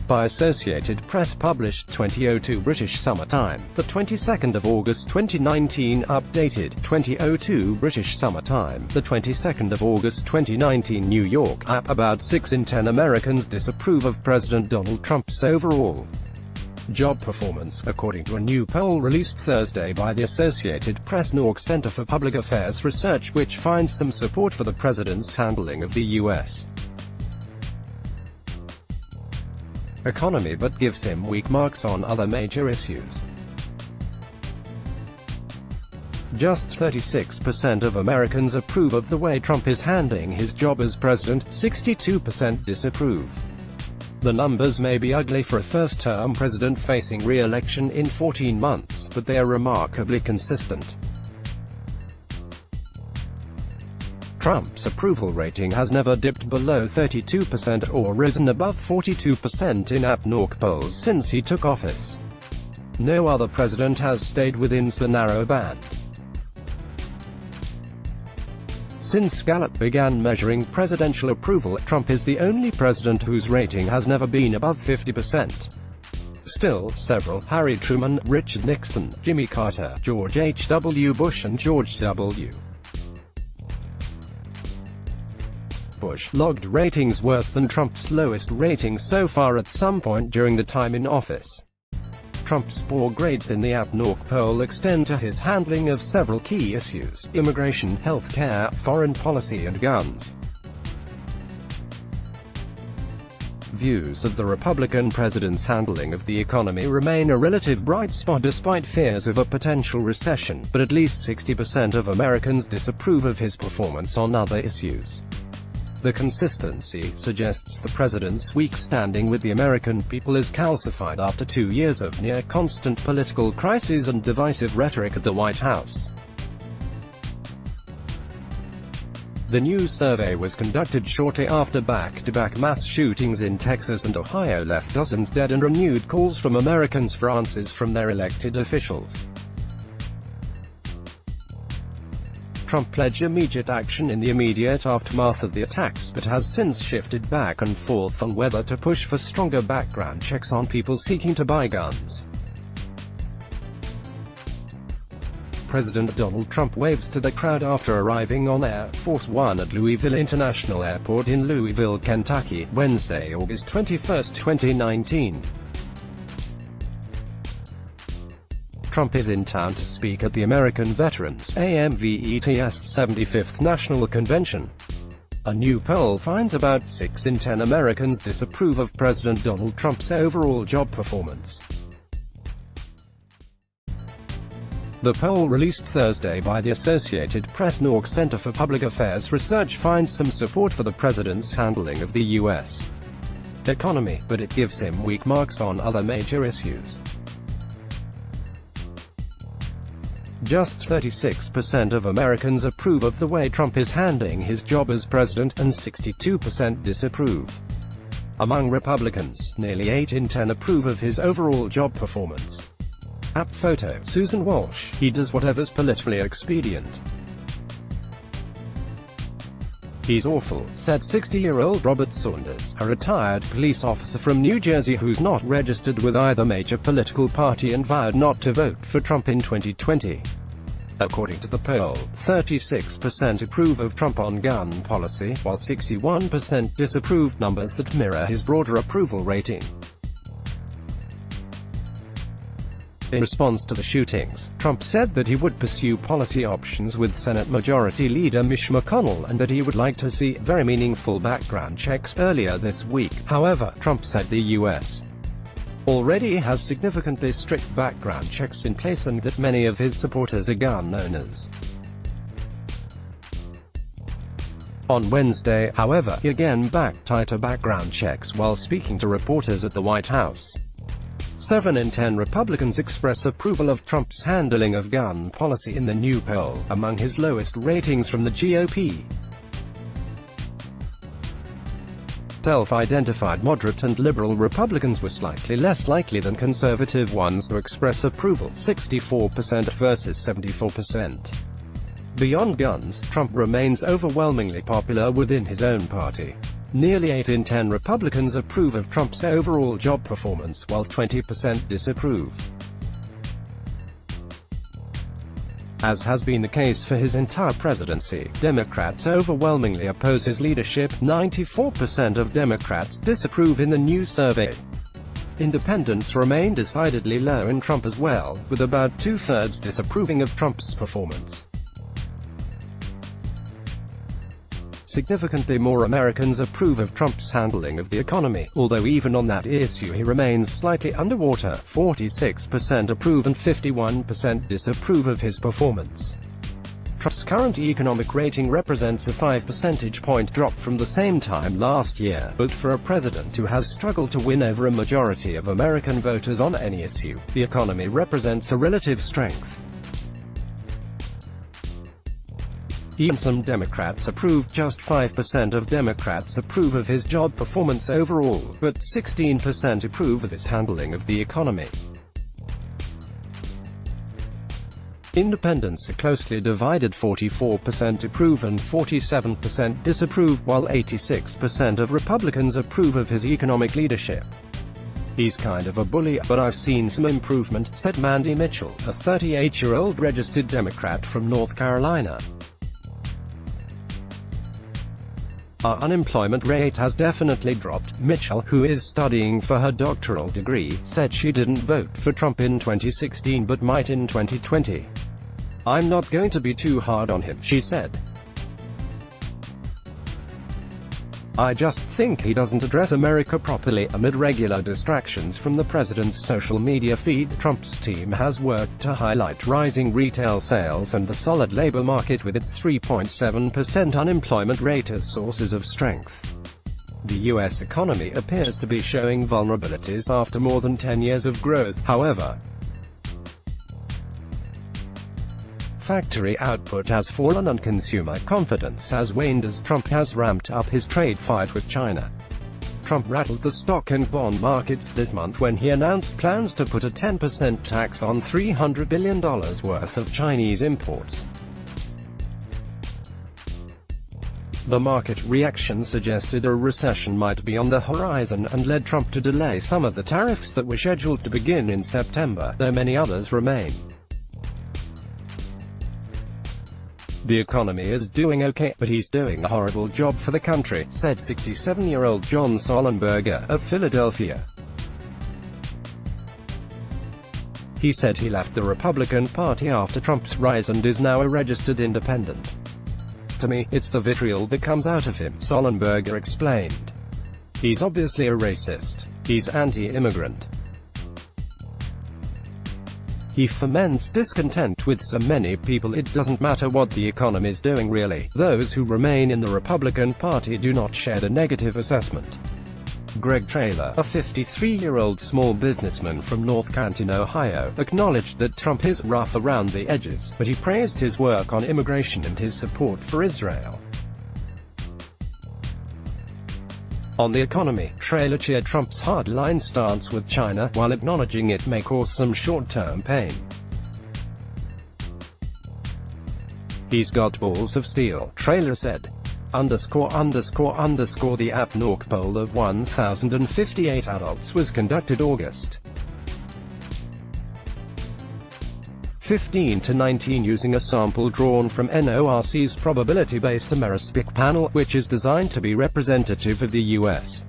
by Associated Press published 2002 British Summer Time, the 22nd of August 2019 updated 2002 British Summer Time, the 22nd of August 2019 New York app. About 6 in 10 Americans disapprove of President Donald Trump's overall job performance, according to a new poll released Thursday by the Associated Press NORC Center for Public Affairs Research, which finds some support for the president's handling of the U.S. economy but gives him weak marks on other major issues. Just 36% of Americans approve of the way Trump is handling his job as president, 62% disapprove. The numbers may be ugly for a first-term president facing re-election in 14 months, but they are remarkably consistent. Trump's approval rating has never dipped below 32% or risen above 42% in AP-NORC polls since he took office. No other president has stayed within so narrow a band. Since Gallup began measuring presidential approval, Trump is the only president whose rating has never been above 50%. Still, several, Harry Truman, Richard Nixon, Jimmy Carter, George H.W. Bush and George W. Bush, logged ratings worse than Trump's lowest rating so far at some point during the time in office. Trump's poor grades in the AP-NORC poll extend to his handling of several key issues: immigration, health care, foreign policy and guns. Views of the Republican president's handling of the economy remain a relative bright spot despite fears of a potential recession, but at least 60% of Americans disapprove of his performance on other issues. The consistency suggests the president's weak standing with the American people is calcified after 2 years of near-constant political crises and divisive rhetoric at the White House. The new survey was conducted shortly after back-to-back mass shootings in Texas and Ohio left dozens dead and renewed calls from Americans for answers from their elected officials. Trump pledged immediate action in the immediate aftermath of the attacks, but has since shifted back and forth on whether to push for stronger background checks on people seeking to buy guns. President Donald Trump waves to the crowd after arriving on Air Force One at Louisville International Airport in Louisville, Kentucky, Wednesday, August 21, 2019. Trump is in town to speak at the American Veterans AMVETS 75th National Convention. A new poll finds about 6 in 10 Americans disapprove of President Donald Trump's overall job performance. The poll released Thursday by the Associated Press NORC Center for Public Affairs Research finds some support for the president's handling of the U.S. economy, but it gives him weak marks on other major issues. Just 36% of Americans approve of the way Trump is handling his job as president, and 62% disapprove. Among Republicans, nearly 8 in 10 approve of his overall job performance. App photo, Susan Walsh, he does whatever's politically expedient. He's awful, said 60-year-old Robert Saunders, a retired police officer from New Jersey who's not registered with either major political party and vowed not to vote for Trump in 2020. According to the poll, 36% approve of Trump on gun policy, while 61% disapprove, numbers that mirror his broader approval rating. In response to the shootings, Trump said that he would pursue policy options with Senate Majority Leader Mitch McConnell and that he would like to see very meaningful background checks earlier this week. However, Trump said the U.S. already has significantly strict background checks in place and that many of his supporters are gun owners. On Wednesday, however, he again backed tighter background checks while speaking to reporters at the White House. 7 in 10 Republicans express approval of Trump's handling of gun policy in the new poll, among his lowest ratings from the GOP. Self-identified moderate and liberal Republicans were slightly less likely than conservative ones to express approval, 64% versus 74%. Beyond guns, Trump remains overwhelmingly popular within his own party. Nearly 8 in 10 Republicans approve of Trump's overall job performance, while 20% disapprove. As has been the case for his entire presidency, Democrats overwhelmingly oppose his leadership. 94% of Democrats disapprove in the new survey. Independents remain decidedly low in Trump as well, with about two-thirds disapproving of Trump's performance. Significantly more Americans approve of Trump's handling of the economy, although even on that issue he remains slightly underwater. 46% approve and 51% disapprove of his performance. Trump's current economic rating represents a 5 percentage point drop from the same time last year, but for a president who has struggled to win over a majority of American voters on any issue, the economy represents a relative strength. Even some Democrats approve. Just 5% of Democrats approve of his job performance overall, but 16% approve of his handling of the economy. Independents are closely divided. 44% approve and 47% disapprove, while 86% of Republicans approve of his economic leadership. "He's kind of a bully, but I've seen some improvement," said Mandy Mitchell, a 38-year-old registered Democrat from North Carolina. "Our unemployment rate has definitely dropped," Mitchell, who is studying for her doctoral degree, said. She didn't vote for Trump in 2016 but might in 2020. "I'm not going to be too hard on him," she said. "I just think he doesn't address America properly." Amid regular distractions from the president's social media feed, Trump's team has worked to highlight rising retail sales and the solid labor market with its 3.7% unemployment rate as sources of strength. The U.S. economy appears to be showing vulnerabilities after more than 10 years of growth, however. Factory output has fallen and consumer confidence has waned as Trump has ramped up his trade fight with China. Trump rattled the stock and bond markets this month when he announced plans to put a 10% tax on $300 billion worth of Chinese imports. The market reaction suggested a recession might be on the horizon and led Trump to delay some of the tariffs that were scheduled to begin in September, though many others remain. "The economy is doing okay, but he's doing a horrible job for the country," said 67-year-old John Sollenberger, of Philadelphia. He said he left the Republican Party after Trump's rise and is now a registered independent. "To me, it's the vitriol that comes out of him," Sollenberger explained. "He's obviously a racist. He's anti-immigrant. He foments discontent with so many people. It doesn't matter what the economy's doing really." Those who remain in the Republican Party do not share the negative assessment. Greg Traylor, a 53-year-old small businessman from North Canton, Ohio, acknowledged that Trump is rough around the edges, but he praised his work on immigration and his support for Israel. On the economy, Traylor cheered Trump's hardline stance with China, while acknowledging it may cause some short-term pain. "He's got balls of steel," Traylor said. The AP-NORC poll of 1,058 adults was conducted August 15 to 19 using a sample drawn from NORC's probability-based Amerispic panel, which is designed to be representative of the U.S.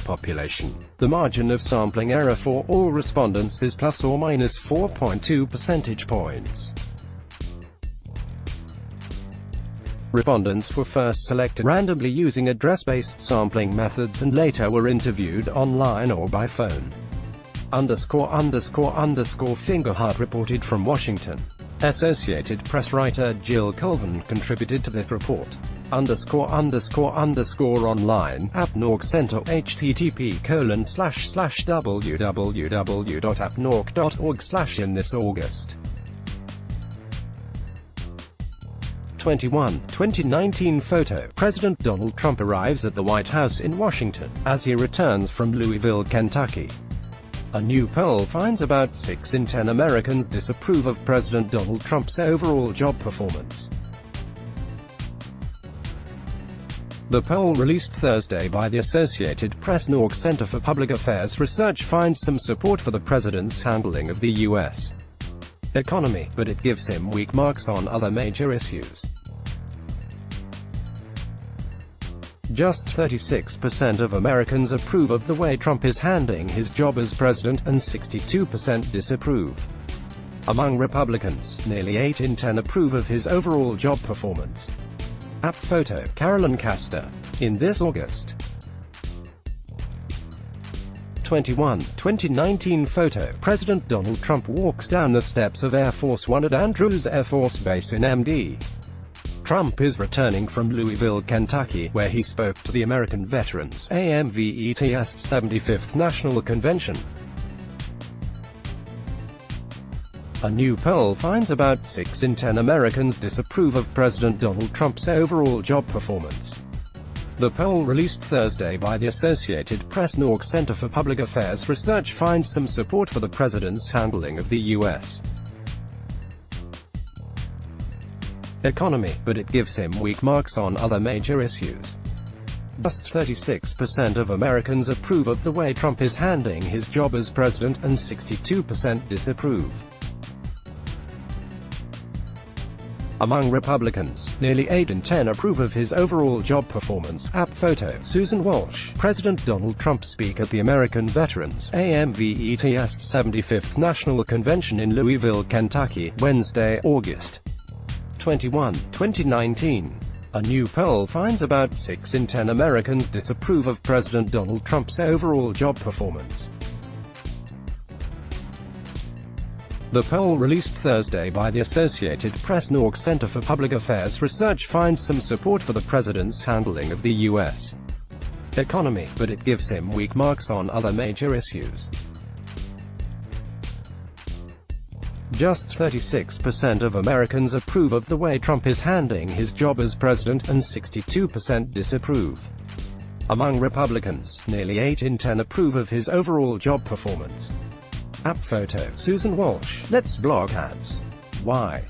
population. The margin of sampling error for all respondents is plus or minus 4.2 percentage points. Respondents were first selected randomly using address-based sampling methods and later were interviewed online or by phone. Fingerhut reported from Washington. Associated Press writer Jill Colvin contributed to this report. Online, AP-NORC Center, http://www.apnorc.org/in this August 21, 2019 photo. President Donald Trump arrives at the White House in Washington, as he returns from Louisville, Kentucky. A new poll finds about 6 in 10 Americans disapprove of President Donald Trump's overall job performance. The poll released Thursday by the Associated Press-NORC Center for Public Affairs Research finds some support for the president's handling of the U.S. economy, but it gives him weak marks on other major issues. Just 36% of Americans approve of the way Trump is handling his job as president, and 62% disapprove. Among Republicans, nearly 8 in 10 approve of his overall job performance. App photo, Carolyn Castor. In this August 21, 2019 photo, President Donald Trump walks down the steps of Air Force One at Andrews Air Force Base in MD. Trump is returning from Louisville, Kentucky, where he spoke to the American Veterans AMVETS 75th National Convention. A new poll finds about 6 in 10 Americans disapprove of President Donald Trump's overall job performance. The poll released Thursday by the Associated Press-NORC Center for Public Affairs Research finds some support for the president's handling of the U.S. economy, but it gives him weak marks on other major issues. Just 36% of Americans approve of the way Trump is handling his job as president, and 62% disapprove. Among Republicans, nearly 8 in 10 approve of his overall job performance. App photo, Susan Walsh. President Donald Trump speak at the American Veterans AMVETS 75th National Convention in Louisville, Kentucky, Wednesday, August 21, 2019. A new poll finds about 6 in 10 Americans disapprove of President Donald Trump's overall job performance. The poll released Thursday by the Associated Press-NORC Center for Public Affairs Research finds some support for the president's handling of the U.S. economy, but it gives him weak marks on other major issues. Just 36% of Americans approve of the way Trump is handling his job as president, and 62% disapprove. Among Republicans, nearly 8 in 10 approve of his overall job performance. App photo, Susan Walsh. Let's block ads. Why?